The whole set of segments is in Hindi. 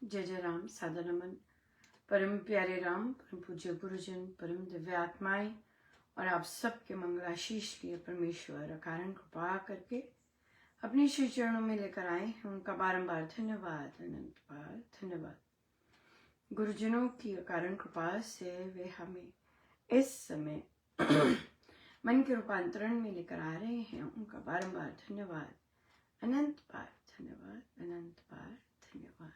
जय जय राम। सादर नमन परम प्यारे राम, परम पूज्य गुरुजन, परम दिव्य आत्माएं और आप सबके मंगलाशीष लिए परमेश्वर अकारण कृपा करके अपने श्री चरणों में लेकर आए हैं। उनका बारंबार धन्यवाद, अनंत बार धन्यवाद। गुरुजनों की अकारण कृपा से वे हमें इस समय मन के रूपांतरण में लेकर आ रहे हैं। उनका बारंबार धन्यवाद, अनंत बार धन्यवाद, अनंत बार धन्यवाद।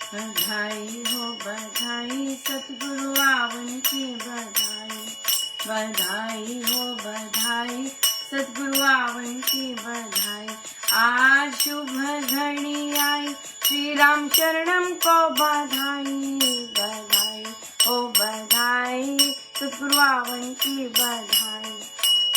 बधाई हो बधाई, सतगुरु आवन की बधाई। बधाई हो बधाई, सतगुरु आवन की बधाई। आज शुभ घड़ी आई, श्री राम चरणम को बधाई। बधाई हो बधाई, सतगुरु आवन की बधाई।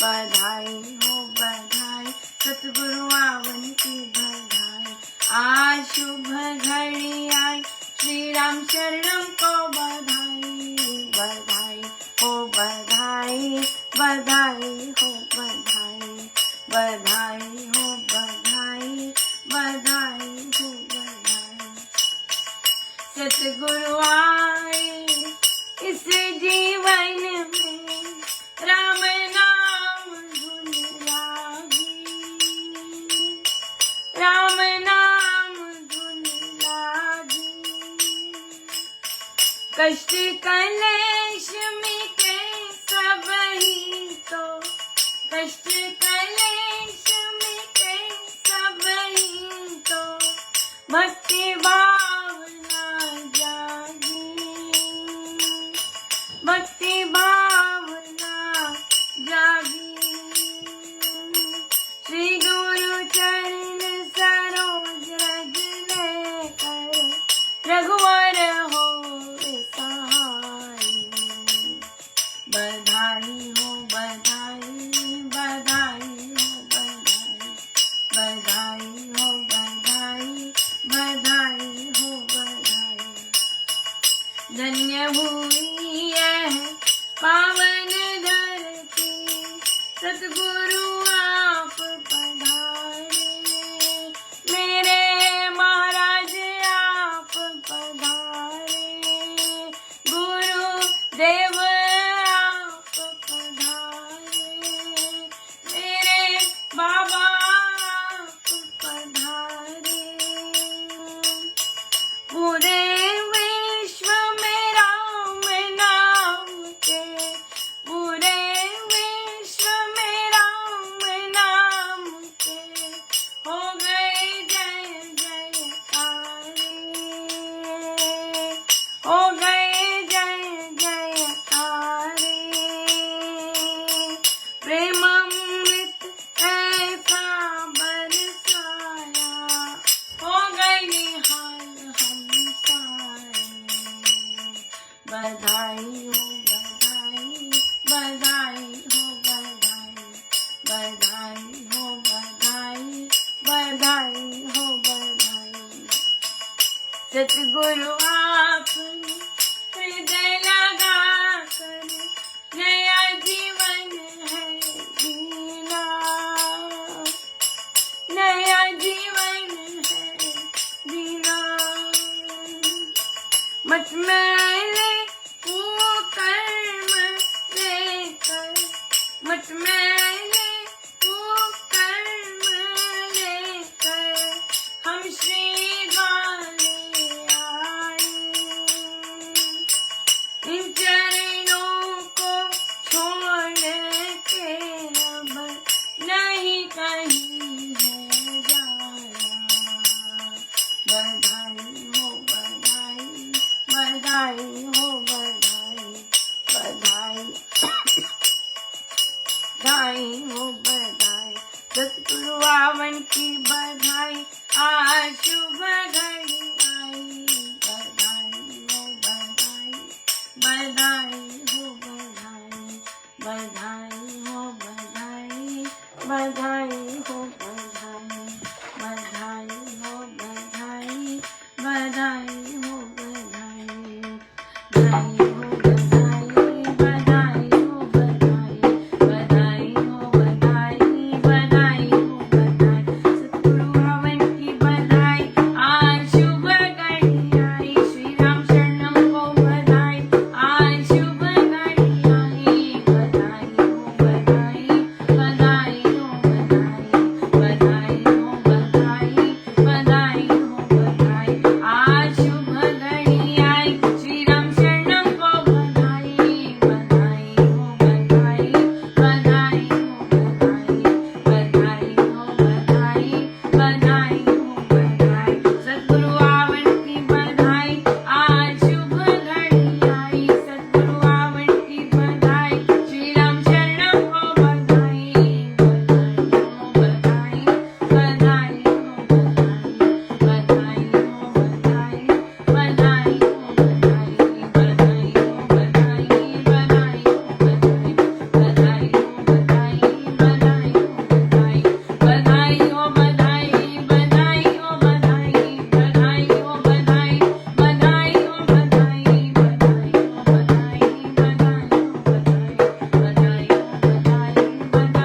बधाई हो बधाई, सतगुरु आवन की बधाई। आज शुभ घड़ी आई, श्री राम चरणम को बधाई। बधाई हो बधाई, बधाई हो बधाई। बधाई हो बधाई, बधाई हो बधाई। सतगुरु आए इस जीवन में, राम नाम धुन लागी। राम नाम धुन लागी। कष्ट कलेश मिटे सबही तो, कष्ट कलेश मिटे सबही तो, भक्ति भावना जागी। भक्ति भावना जागी। श्री गुरु चरण सरोज रज लेकर, रघुवर हो सहाय। बधाई हो बधाई, बधाई हो बधाई। बधाई हो बधाई, बधाई हो बधाई। धन्य हुई यह पावन धरती, सतगुरु आप पधारे। मेरे महाराज आप पधारे। गुरु देव आप पधारे। मेरे बाबा आप पधारे। पूरे विश्व में राम नाम के, पूरे विश्व में राम नाम के, हो गए जय जयकारे। हो गए जय जयकारे। प्रेमामृत ऐसा बरसाया, हो गए निहाल हम सारे। बधाई हो बधाई, बधाई हो बधाई। बधाई हो बधाई, बधाई हो बधाई। सतगुरु आपने हृदय लगा कर, नया जीवन है जीना। नया जीवन है जीना। मत मैले वो कर्म लेकर, मत मैले वो कर्म लेकर, हम श्री गाने आए। इन चरणों को छोड़ के अब नहीं कहीं है जाना। बधाई हो बधाई, बधाई हो बधाई। बधाई बधाई हो बधाई, सतगुरु आवन की बधाई, आज शुभ घड़ी आई, बधाई हो बधाई, बधाई हो बधाई, बधाई हो बधाई, बधाई हो बधाई, बधाई हो बधाई, बधाई हो बधाई, बधाई हो बधाई, बधाई हो बधाई, बधाई हो बधाई, बधाई हो बधाई, सतगुरु हवन की बधाई, आज शुभ घड़ी आई, श्री राम शरणम को बधाई, आज शुभ घड़ी आई, बधाई हो बधाई, बधाई हो बधाई, बधाई हो बधाई, बधाई हो बधाई, आज शुभ घड़ी आई, श्री राम शरणम को बधाई, बधाई हो बधाई, बधाई हो बधाई, बधाई हो बधाई, बधाई हो बधाई, सतगुरु आवन की बधाई, आज शुभ घड़ी आई, सतगुरु आवन की बधाई, श्री राम शरणम को बधाई, बधाई हो बधाई, बधाई हो बधाई, बधाई हो बधाई, बधाई हो बधाई, बधाई हो बधाई, बधाई हो बधाई, बधाई हो बधाई, बधाई हो बधाई, बधाई हो बधाई, बधाई हो बधाई, बधाई हो बधाई, बधाई हो बधाई, बधाई हो बधाई, बधाई हो बधाई, बधाई हो बधाई, बधाई हो बधाई,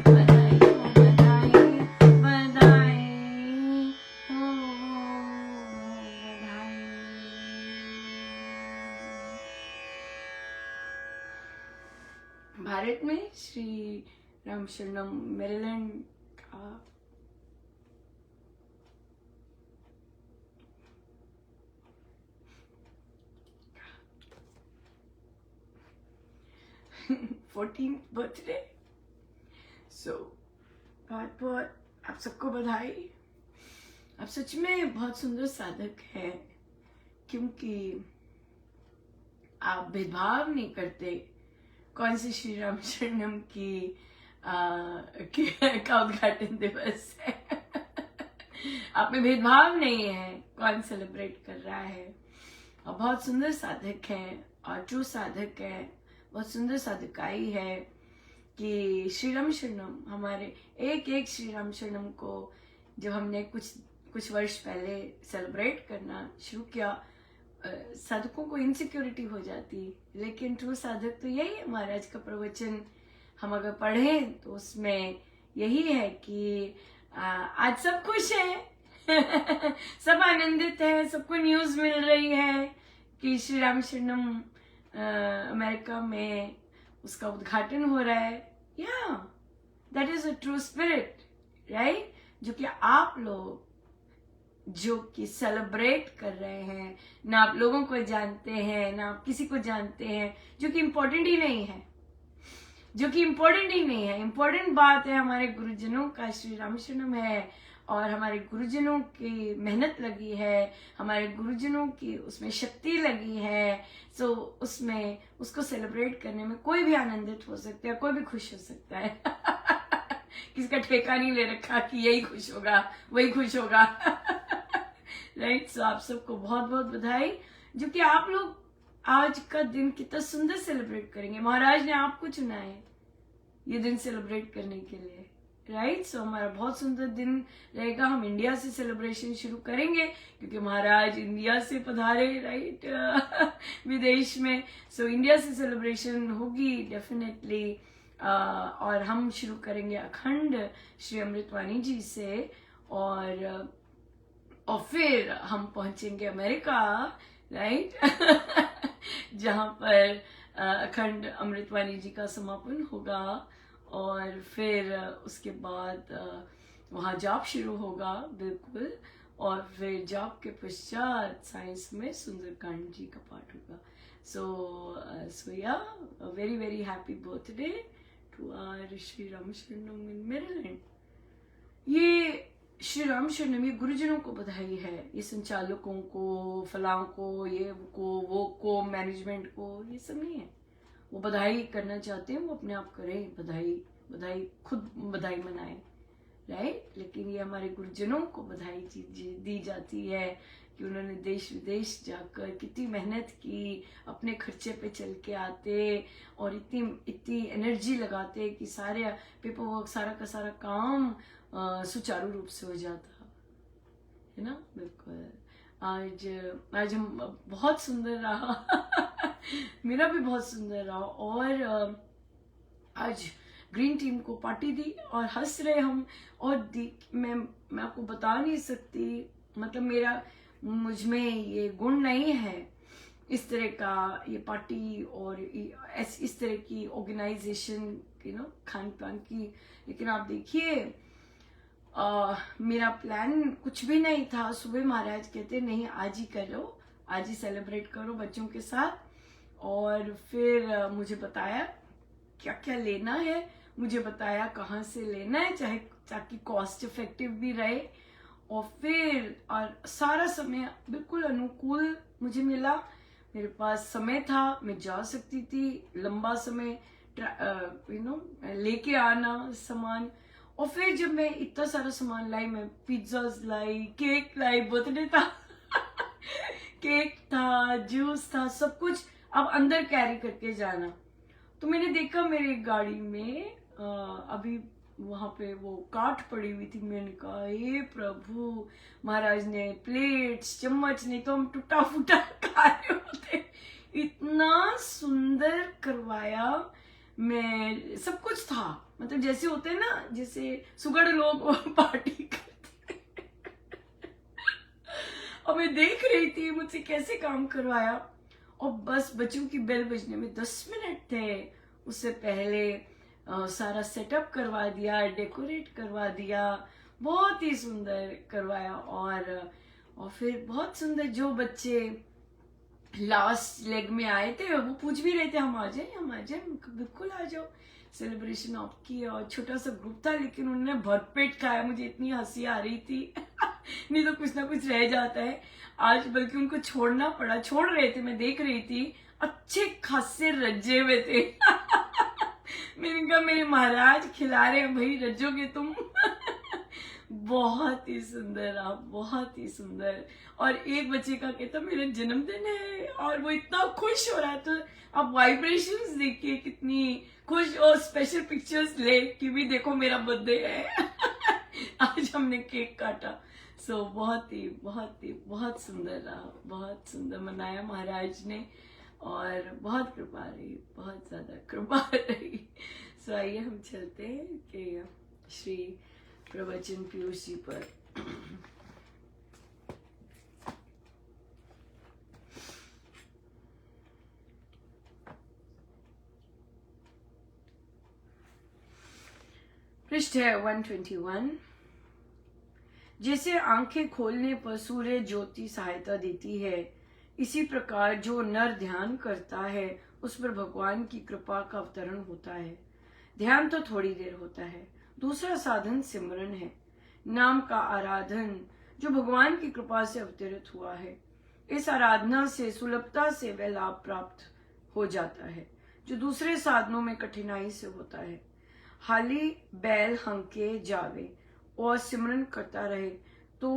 बधाई हो बधाई, बधाई हो बधाई। भारत में श्री राम शरणम मेरीलैंड का 14th बर्थडे। सो बहुत बहुत आप सबको बधाई। आप सच में बहुत सुंदर साधक हैं, क्योंकि आप भेदभाव नहीं करते कौन से श्री राम शरणम का उद्घाटन दिवस है। आप में भेदभाव नहीं है कौन सेलिब्रेट कर रहा है। और बहुत सुंदर साधक हैं और ट्रू साधक है, बहुत सुंदर साधकाई है कि श्री राम शरणम हमारे एक एक श्री राम शरणम को जब हमने कुछ वर्ष पहले सेलिब्रेट करना शुरू किया, साधकों को इनसिक्योरिटी हो जाती, लेकिन ट्रू साधक तो यही है। महाराज का प्रवचन हम अगर पढ़ें तो उसमें यही है कि आज सब खुश हैं सब आनंदित हैं, सबको न्यूज मिल रही है कि श्री राम शरणम अमेरिका में उसका उद्घाटन हो रहा है। या that is a true spirit, right, जो कि आप लोग जो कि सेलिब्रेट कर रहे हैं, ना आप लोगों को जानते हैं ना आप किसी को जानते हैं, जो कि इम्पोर्टेंट ही नहीं है, जो कि इम्पोर्टेंट ही नहीं है। इम्पोर्टेंट बात है हमारे गुरुजनों का श्री राम शरणम है, और हमारे गुरुजनों की मेहनत लगी है, हमारे गुरुजनों की उसमें शक्ति लगी है। सो उसमें उसको सेलिब्रेट करने में कोई भी आनंदित हो सकता है, कोई भी खुश हो सकता है किसी का ठेका नहीं ले रखा कि यही खुश होगा वही खुश होगा राइट। सो आप सबको बहुत बहुत बधाई, जो कि आप लोग आज का दिन कितना सुंदर सेलिब्रेट करेंगे। महाराज ने आपको चुना है ये दिन सेलिब्रेट करने के लिए, राइट। सो हमारा बहुत सुंदर दिन रहेगा। हम इंडिया से सेलिब्रेशन शुरू करेंगे क्योंकि महाराज इंडिया से पधारे, राइट विदेश में। सो इंडिया से सेलिब्रेशन होगी डेफिनेटली, और हम शुरू करेंगे अखंड श्री अमृतवाणी जी से, और फिर हम पहुंचेंगे अमेरिका, राइट जहां पर अखंड अमृतवाणी जी का समापन होगा, और फिर उसके बाद वहाँ जॉब शुरू होगा बिल्कुल, और फिर जॉब के पश्चात साइंस में सुंदरकांड जी का पाठ होगा। So yeah very very happy birthday to our Shri Ram Sharanam in Maryland. ये श्री राम शरणम ये गुरुजनों को बधाई है, ये संचालकों को, फलाओं को, ये को, वो को, मैनेजमेंट को, ये सब नहीं है। वो बधाई करना चाहते हैं वो अपने आप करें, बधाई बधाई खुद बधाई मनाएं, राइट। लेकिन ये हमारे गुरुजनों को बधाई दी जाती है कि उन्होंने देश विदेश जाकर कितनी मेहनत की, अपने खर्चे पे चल के आते और इतनी इतनी एनर्जी लगाते कि सारे पेपर वर्क सारा का सारा काम सुचारू रूप से हो जाता है ना। बिल्कुल। आज आज हम बहुत सुंदर रहा मेरा भी बहुत सुंदर रहा। और आज ग्रीन टीम को पार्टी दी और हंस रहे हम। और मैं आपको बता नहीं सकती, मतलब मेरा मुझ में ये गुण नहीं है इस तरह का, ये पार्टी और इस तरह की ऑर्गेनाइजेशन खान पान की। लेकिन आप देखिए मेरा प्लान कुछ भी नहीं था। सुबह महाराज कहते नहीं आज ही करो, आज ही सेलिब्रेट करो बच्चों के साथ। और फिर मुझे बताया क्या क्या लेना है, मुझे बताया कहाँ से लेना है, चाहे ताकि कॉस्ट इफेक्टिव भी रहे। और फिर सारा समय बिल्कुल अनुकूल मुझे मिला, मेरे पास समय था, मैं जा सकती थी लंबा समय लेके आना सामान। और फिर जब मैं इतना सारा सामान लाई, मैं पिज्जाज लाई, केक लाई, बर्थडे था केक था, जूस था, सब कुछ अब अंदर कैरी करके जाना। तो मैंने देखा मेरे गाड़ी में अभी वहां पे वो काट पड़ी हुई थी। मैंने कहा हे प्रभु, महाराज ने प्लेट्स चम्मच, नहीं तो हम टूटा फूटा खा रहे होते। इतना सुंदर करवाया, मैं सब कुछ था, मतलब जैसे होते हैं ना, जैसे सुगड़ लोग पार्टी करते और मैं देख रही थी मुझसे कैसे काम करवाया। और बस बच्चों की बेल बजने में 10 मिनट थे, उससे पहले सारा सेटअप करवा दिया, डेकोरेट करवा दिया, बहुत ही सुंदर करवाया। और फिर बहुत सुंदर, जो बच्चे लास्ट लेग में आए थे वो पूछ भी रहे थे हम आ जाए, हम आ जाए, बिल्कुल आ जाओ, सेलिब्रेशन आपकी। और छोटा सा ग्रुप था लेकिन उन्होंने भरपेट खाया, मुझे इतनी हंसी आ रही थी नहीं तो कुछ ना कुछ रह जाता है। आज बल्कि उनको छोड़ना पड़ा, छोड़ रहे थे, मैं देख रही थी, अच्छे खासे रज्जे हुए थे मैंने कहा मेरे महाराज खिला रहे हैं भाई, रज्जोगे तुम बहुत ही सुंदर, आप बहुत ही सुंदर। और एक बच्चे का कहता मेरा जन्मदिन है और वो इतना खुश हो रहा है, तो आप वाइब्रेशंस देखिए कितनी खुश। और स्पेशल पिक्चर्स ले कि भी देखो मेरा बर्थडे है आज हमने केक काटा। सो बहुत सुंदर रहा, बहुत सुंदर मनाया महाराज ने और बहुत कृपा रही, बहुत ज्यादा कृपा रही। सो आइए हम चलते हैं कि श्री प्रवचन पीयूष जी पर। पृष्ठ है 121। जैसे आंखें खोलने पर सूर्य ज्योति सहायता देती है, इसी प्रकार जो नर ध्यान करता है उस पर भगवान की कृपा का अवतरण होता है। ध्यान तो थोड़ी देर होता है, दूसरा साधन सिमरन है, नाम का आराधन जो भगवान की कृपा से अवतरित हुआ है। इस आराधना से सुलभता से वह लाभ प्राप्त हो जाता है जो दूसरे साधनों में कठिनाई से होता है। हाली बैल हंके जावे और सिमरन करता रहे तो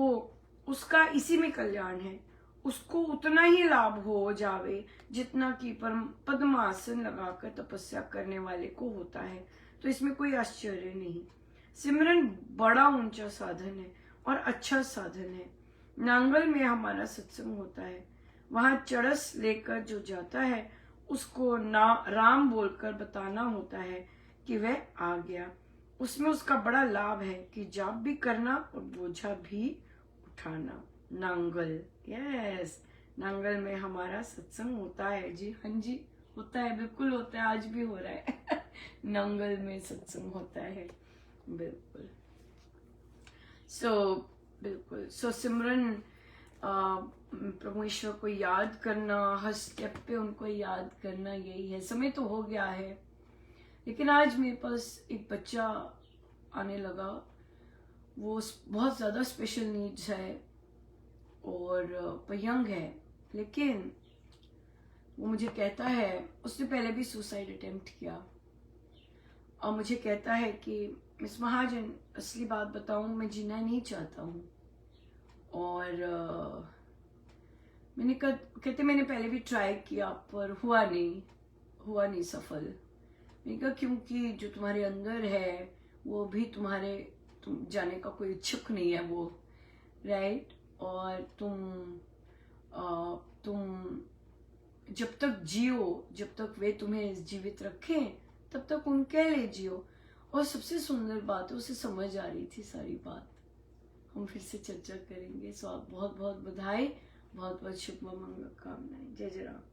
उसका इसी में कल्याण है, उसको उतना ही लाभ हो जावे जितना कि पद्मासन लगाकर तपस्या करने वाले को होता है। तो इसमें कोई आश्चर्य नहीं। सिमरन बड़ा ऊंचा साधन है और अच्छा साधन है। नांगल में हमारा सत्संग होता है, वहां चड़स लेकर जो जाता है उसको राम बोलकर बताना होता है कि वह आ गया। उसमें उसका बड़ा लाभ है कि जाप भी करना और बोझा भी उठाना। नांगल, यस, नांगल में हमारा सत्संग होता है जी। हाँ जी, होता है, बिल्कुल होता है, आज भी हो रहा है नांगल में सत्संग होता है, बिल्कुल। बिल्कुल सिमरन, प्रभु ईश्वर को याद करना, हर स्टेप पे उनको याद करना, यही है। समय तो हो गया है लेकिन आज मेरे पास एक बच्चा आने लगा, वो बहुत ज़्यादा स्पेशल नीड्स है और यंग है, लेकिन वो मुझे कहता है, उसने पहले भी सुसाइड अटेम्प्ट किया, और मुझे कहता है कि मिस महाजन असली बात बताऊं, मैं जीना नहीं चाहता हूँ। और कहते मैंने पहले भी ट्राई किया पर हुआ नहीं सफल। मैंने कहा क्योंकि जो तुम्हारे अंदर है वो भी तुम जाने का कोई इच्छुक नहीं है वो, राइट। और तुम जब तक जियो, जब तक वे तुम्हें जीवित रखें तब तक उनके लिए जियो। और सबसे सुंदर बात है, उसे समझ आ रही थी सारी बात। हम फिर से चर्चा करेंगे। सो आप बहुत बहुत बधाई, बहुत बहुत शुभ मंगल कामनाएं। जय जय राम।